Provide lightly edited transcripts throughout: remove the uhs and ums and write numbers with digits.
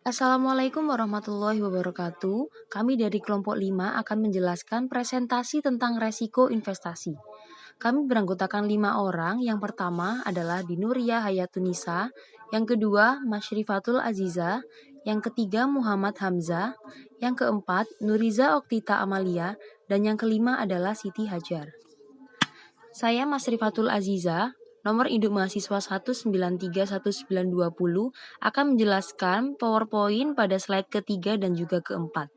Assalamualaikum warahmatullahi wabarakatuh. Kami dari kelompok 5 akan menjelaskan presentasi tentang resiko investasi. Kami beranggotakan 5 orang. Yang pertama adalah Dinuria Hayatunisa, yang kedua Masyrifatul Aziza, yang ketiga Muhammad Hamzah, yang keempat Nuriza Oktita Amalia, dan yang kelima adalah Siti Hajar. Saya Masyrifatul Aziza, nomor induk mahasiswa 1931920, akan menjelaskan PowerPoint pada slide ketiga dan juga keempat.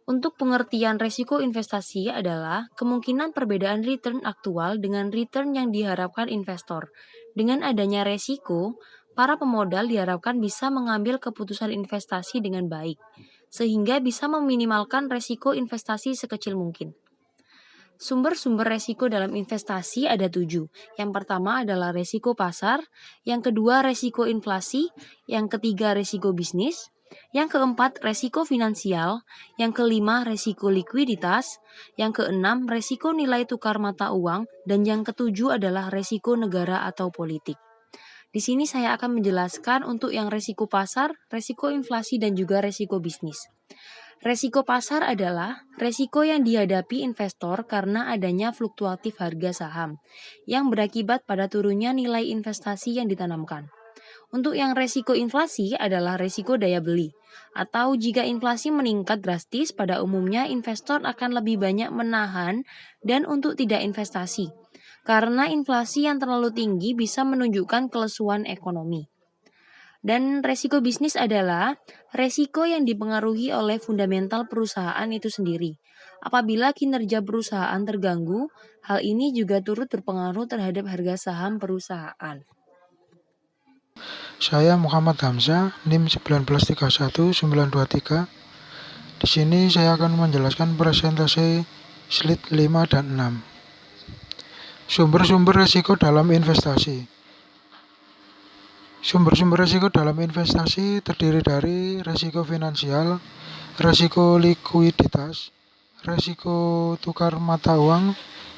Untuk pengertian resiko investasi adalah kemungkinan perbedaan return aktual dengan return yang diharapkan investor. Dengan adanya resiko, para pemodal diharapkan bisa mengambil keputusan investasi dengan baik, sehingga bisa meminimalkan resiko investasi sekecil mungkin. Sumber-sumber resiko dalam investasi ada 7. Yang pertama adalah resiko pasar, yang kedua resiko inflasi, yang ketiga resiko bisnis, yang keempat resiko finansial, yang kelima resiko likuiditas, yang keenam resiko nilai tukar mata uang, dan yang ketujuh adalah resiko negara atau politik. Di sini saya akan menjelaskan untuk yang resiko pasar, resiko inflasi, dan juga resiko bisnis. Resiko pasar adalah resiko yang dihadapi investor karena adanya fluktuatif harga saham yang berakibat pada turunnya nilai investasi yang ditanamkan. Untuk yang resiko inflasi adalah resiko daya beli, atau jika inflasi meningkat drastis, pada umumnya investor akan lebih banyak menahan dan untuk tidak investasi, karena inflasi yang terlalu tinggi bisa menunjukkan kelesuan ekonomi. Dan resiko bisnis adalah resiko yang dipengaruhi oleh fundamental perusahaan itu sendiri. Apabila kinerja perusahaan terganggu, hal ini juga turut berpengaruh terhadap harga saham perusahaan. Saya Muhammad Hamzah, NIM 1931923. Di sini saya akan menjelaskan presentasi slide 5 dan 6. Sumber-sumber risiko dalam investasi. Sumber-sumber risiko dalam investasi terdiri dari risiko finansial, risiko likuiditas, risiko tukar mata uang,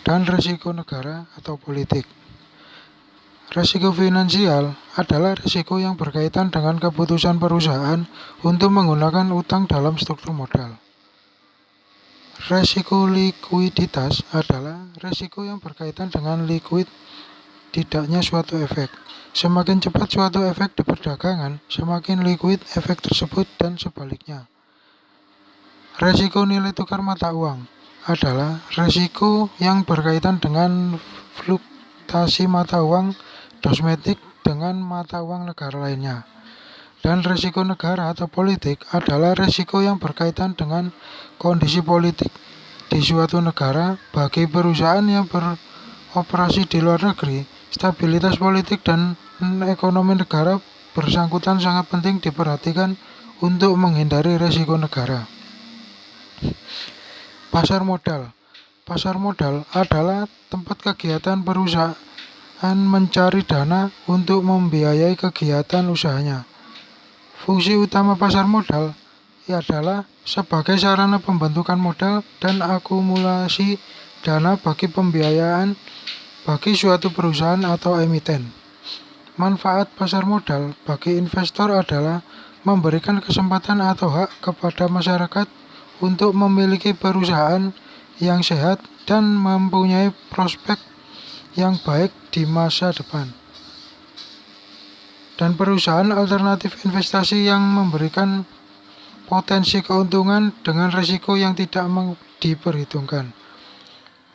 dan risiko negara atau politik. Risiko finansial adalah risiko yang berkaitan dengan keputusan perusahaan untuk menggunakan utang dalam struktur modal. Risiko likuiditas adalah risiko yang berkaitan dengan likuid tidaknya suatu efek. Semakin cepat suatu efek di perdagangan, semakin likuid efek tersebut dan sebaliknya. Risiko nilai tukar mata uang adalah risiko yang berkaitan dengan fluktuasi mata uang domestik dengan mata uang negara lainnya. Dan risiko negara atau politik adalah risiko yang berkaitan dengan kondisi politik di suatu negara. Bagi perusahaan yang beroperasi di luar negeri, stabilitas politik dan ekonomi negara bersangkutan sangat penting diperhatikan untuk menghindari risiko negara. Pasar modal. Pasar modal adalah tempat kegiatan perusahaan mencari dana untuk membiayai kegiatan usahanya. Fungsi utama pasar modal adalah sebagai sarana pembentukan modal dan akumulasi dana bagi pembiayaan bagi suatu perusahaan atau emiten. Manfaat pasar modal bagi investor adalah memberikan kesempatan atau hak kepada masyarakat untuk memiliki perusahaan yang sehat dan mempunyai prospek yang baik di masa depan, dan perusahaan alternatif investasi yang memberikan potensi keuntungan dengan risiko yang tidak diperhitungkan.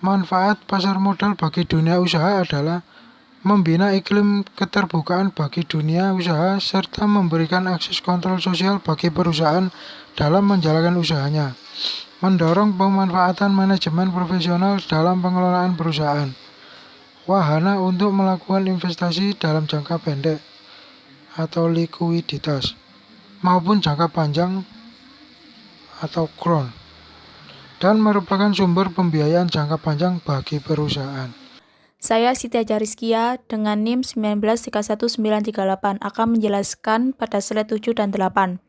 Manfaat pasar modal bagi dunia usaha adalah membina iklim keterbukaan bagi dunia usaha serta memberikan akses kontrol sosial bagi perusahaan dalam menjalankan usahanya, mendorong pemanfaatan manajemen profesional dalam pengelolaan perusahaan, wahana untuk melakukan investasi dalam jangka pendek atau likuiditas maupun jangka panjang atau kron, dan merupakan sumber pembiayaan jangka panjang bagi perusahaan. Saya Siti Hajar Rizkia dengan NIM 1931938 akan menjelaskan pada slide 7 dan 8.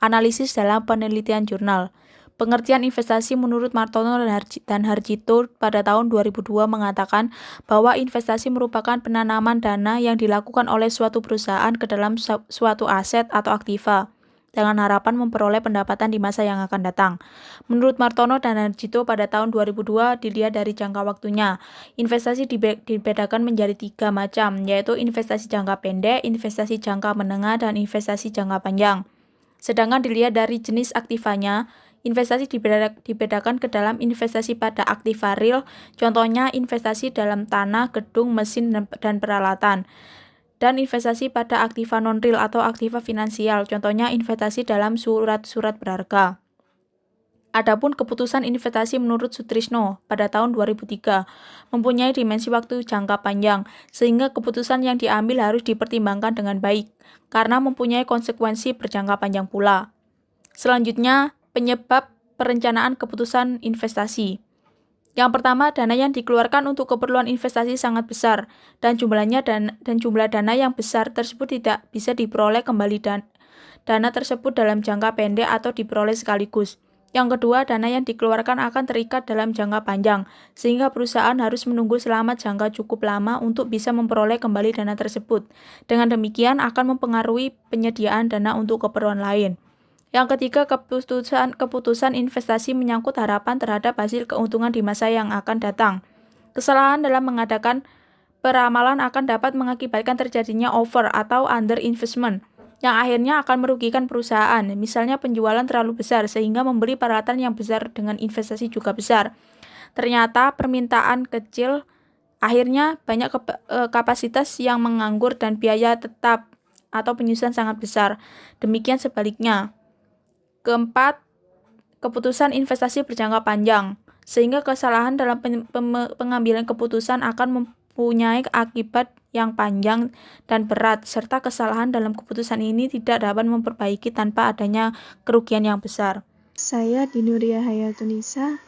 Analisis dalam penelitian jurnal. Pengertian investasi menurut Martono dan Harjito pada tahun 2002 mengatakan bahwa investasi merupakan penanaman dana yang dilakukan oleh suatu perusahaan ke dalam suatu aset atau aktiva dengan harapan memperoleh pendapatan di masa yang akan datang. Menurut Martono dan Harjito pada tahun 2002 dilihat dari jangka waktunya. Investasi dibedakan menjadi 3 macam, yaitu investasi jangka pendek, investasi jangka menengah, dan investasi jangka panjang. Sedangkan dilihat dari jenis aktivanya, investasi dibedakan ke dalam investasi pada aktiva real, contohnya investasi dalam tanah, gedung, mesin, dan peralatan. Dan investasi pada aktiva non-real atau aktiva finansial, contohnya investasi dalam surat-surat berharga. Adapun keputusan investasi menurut Sutrisno pada tahun 2003 mempunyai dimensi waktu jangka panjang, sehingga keputusan yang diambil harus dipertimbangkan dengan baik, karena mempunyai konsekuensi berjangka panjang pula. Selanjutnya, penyebab perencanaan keputusan investasi. Yang pertama, dana yang dikeluarkan untuk keperluan investasi sangat besar, dan jumlah dana yang besar tersebut tidak bisa diperoleh kembali dana tersebut dalam jangka pendek atau diperoleh sekaligus. Yang kedua, dana yang dikeluarkan akan terikat dalam jangka panjang, sehingga perusahaan harus menunggu selama jangka cukup lama untuk bisa memperoleh kembali dana tersebut. Dengan demikian akan mempengaruhi penyediaan dana untuk keperluan lain. Yang ketiga, keputusan investasi menyangkut harapan terhadap hasil keuntungan di masa yang akan datang. Kesalahan dalam mengadakan peramalan akan dapat mengakibatkan terjadinya over atau under investment, yang akhirnya akan merugikan perusahaan, misalnya penjualan terlalu besar sehingga membeli peralatan yang besar dengan investasi juga besar. Ternyata permintaan kecil, akhirnya banyak kapasitas yang menganggur dan biaya tetap atau penyusutan sangat besar. Demikian sebaliknya. Keempat, keputusan investasi berjangka panjang, sehingga kesalahan dalam pengambilan keputusan akan mempunyai akibat yang panjang dan berat, serta kesalahan dalam keputusan ini tidak dapat memperbaiki tanpa adanya kerugian yang besar. Saya Dinuria Hayatunisa,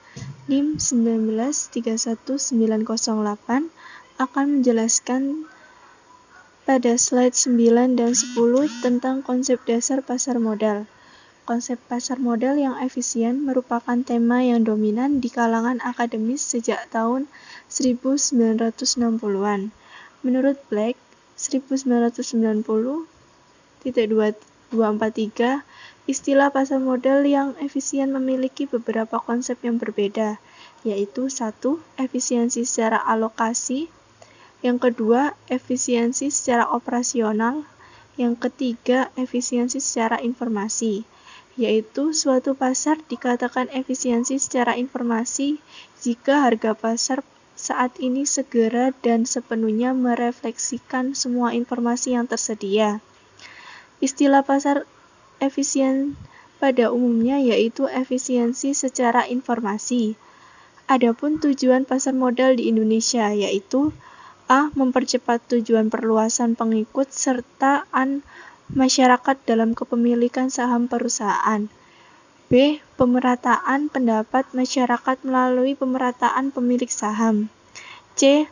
NIM 1931908, akan menjelaskan pada slide 9 dan 10 tentang konsep dasar pasar modal. Konsep pasar modal yang efisien merupakan tema yang dominan di kalangan akademis sejak tahun 1960-an. Menurut Black, 1990-243, istilah pasar modal yang efisien memiliki beberapa konsep yang berbeda, yaitu 1. Efisiensi secara alokasi, yang kedua, efisiensi secara operasional, yang ketiga, efisiensi secara informasi, yaitu suatu pasar dikatakan efisiensi secara informasi jika harga pasar saat ini segera dan sepenuhnya merefleksikan semua informasi yang tersedia. Istilah pasar efisien pada umumnya yaitu efisiensi secara informasi. Adapun tujuan pasar modal di Indonesia yaitu A. Mempercepat tujuan perluasan pengikut serta masyarakat dalam kepemilikan saham perusahaan. B. Pemerataan pendapat masyarakat melalui pemerataan pemilik saham. C.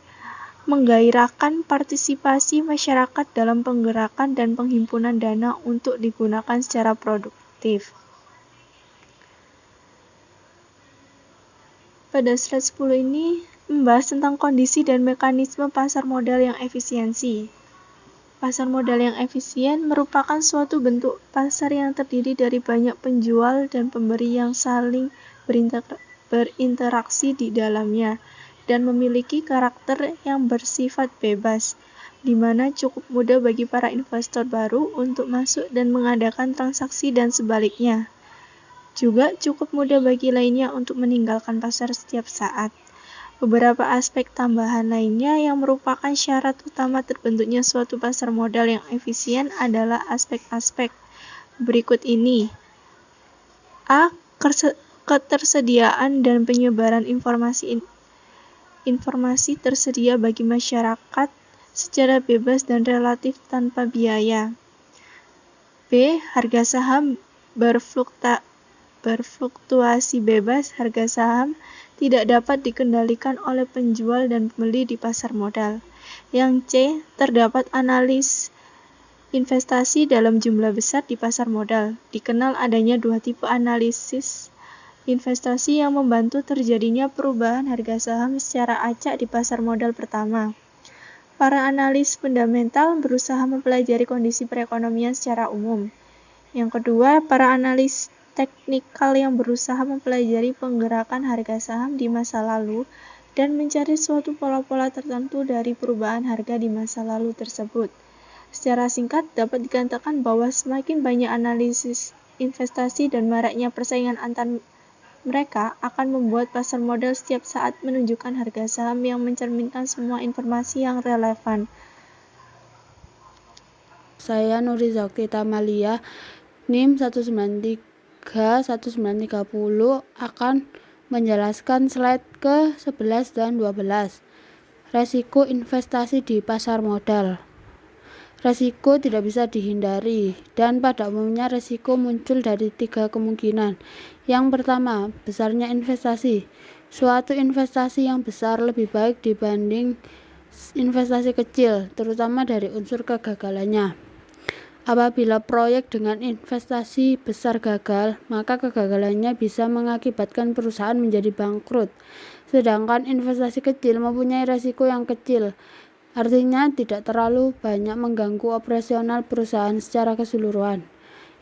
Menggairahkan partisipasi masyarakat dalam penggerakan dan penghimpunan dana untuk digunakan secara produktif. Pada slide 10 ini membahas tentang kondisi dan mekanisme pasar modal yang efisiensi. Pasar modal yang efisien merupakan suatu bentuk pasar yang terdiri dari banyak penjual dan pemberi yang saling berinteraksi di dalamnya dan memiliki karakter yang bersifat bebas, di mana cukup mudah bagi para investor baru untuk masuk dan mengadakan transaksi dan sebaliknya. Juga cukup mudah bagi lainnya untuk meninggalkan pasar setiap saat. Beberapa aspek tambahan lainnya yang merupakan syarat utama terbentuknya suatu pasar modal yang efisien adalah aspek-aspek berikut ini. A. Ketersediaan dan penyebaran informasi tersedia bagi masyarakat secara bebas dan relatif tanpa biaya. B. Harga saham berfluktuasi bebas. Harga saham tidak dapat dikendalikan oleh penjual dan pembeli di pasar modal. Yang C. Terdapat analis investasi dalam jumlah besar di pasar modal. Dikenal adanya dua tipe analisis investasi yang membantu terjadinya perubahan harga saham secara acak di pasar modal pertama. Para analis fundamental berusaha mempelajari kondisi perekonomian secara umum. Yang kedua, para analis teknikal yang berusaha mempelajari penggerakan harga saham di masa lalu dan mencari suatu pola-pola tertentu dari perubahan harga di masa lalu tersebut. Secara singkat, dapat dikatakan bahwa semakin banyak analisis investasi dan maraknya persaingan antar mereka akan membuat pasar modal setiap saat menunjukkan harga saham yang mencerminkan semua informasi yang relevan. Saya Nurizaki Tamalia, NIM 1931930 akan menjelaskan slide ke-11 dan 12. Resiko investasi di pasar modal. Resiko tidak bisa dihindari, dan pada umumnya resiko muncul dari 3 kemungkinan. Yang pertama, besarnya investasi. Suatu investasi yang besar lebih baik dibanding investasi kecil, terutama dari unsur kegagalannya. Apabila proyek dengan investasi besar gagal, maka kegagalannya bisa mengakibatkan perusahaan menjadi bangkrut. Sedangkan investasi kecil mempunyai resiko yang kecil, artinya tidak terlalu banyak mengganggu operasional perusahaan secara keseluruhan.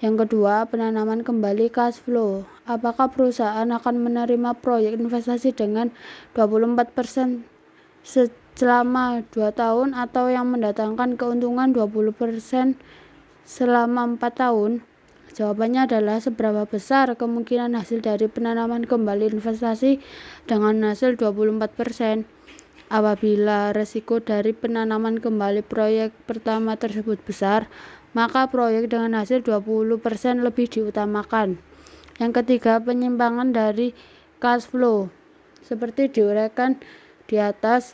Yang kedua, penanaman kembali cash flow. Apakah perusahaan akan menerima proyek investasi dengan 24% selama 2 tahun atau yang mendatangkan keuntungan 20% selama 4 tahun? Jawabannya adalah seberapa besar kemungkinan hasil dari penanaman kembali investasi dengan hasil 24%. Apabila resiko dari penanaman kembali proyek pertama tersebut besar, maka proyek dengan hasil 20% lebih diutamakan. Yang ketiga, penyimpangan dari cash flow. Seperti diuraikan di atas,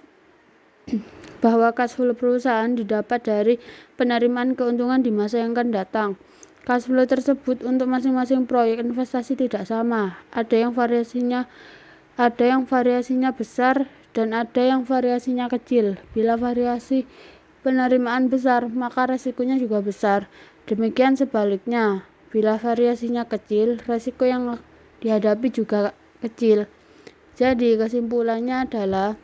bahwa cash flow perusahaan didapat dari penerimaan keuntungan di masa yang akan datang. Cash flow tersebut untuk masing-masing proyek investasi tidak sama. Ada yang variasinya besar dan ada yang variasinya kecil. Bila variasi penerimaan besar, maka resikonya juga besar. Demikian sebaliknya, bila variasinya kecil, resiko yang dihadapi juga kecil. Jadi kesimpulannya adalah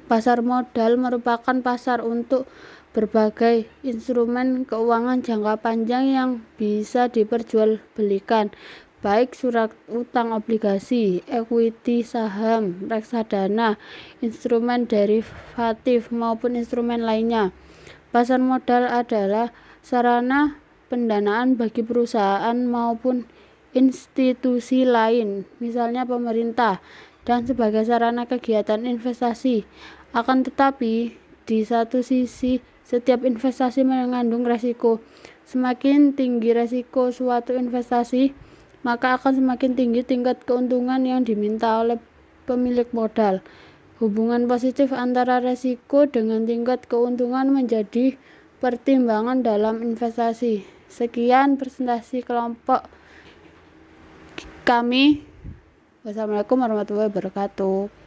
pasar modal merupakan pasar untuk berbagai instrumen keuangan jangka panjang yang bisa diperjualbelikan, baik surat utang obligasi, equity, saham, reksadana, instrumen derivatif maupun instrumen lainnya. Pasar modal adalah sarana pendanaan bagi perusahaan maupun institusi lain, misalnya pemerintah, dan sebagai sarana kegiatan investasi. Akan tetapi, di satu sisi, setiap investasi mengandung resiko. Semakin tinggi resiko suatu investasi, maka akan semakin tinggi tingkat keuntungan yang diminta oleh pemilik modal. Hubungan positif antara resiko dengan tingkat keuntungan menjadi pertimbangan dalam investasi. Sekian presentasi kelompok kami. Wassalamualaikum warahmatullahi wabarakatuh.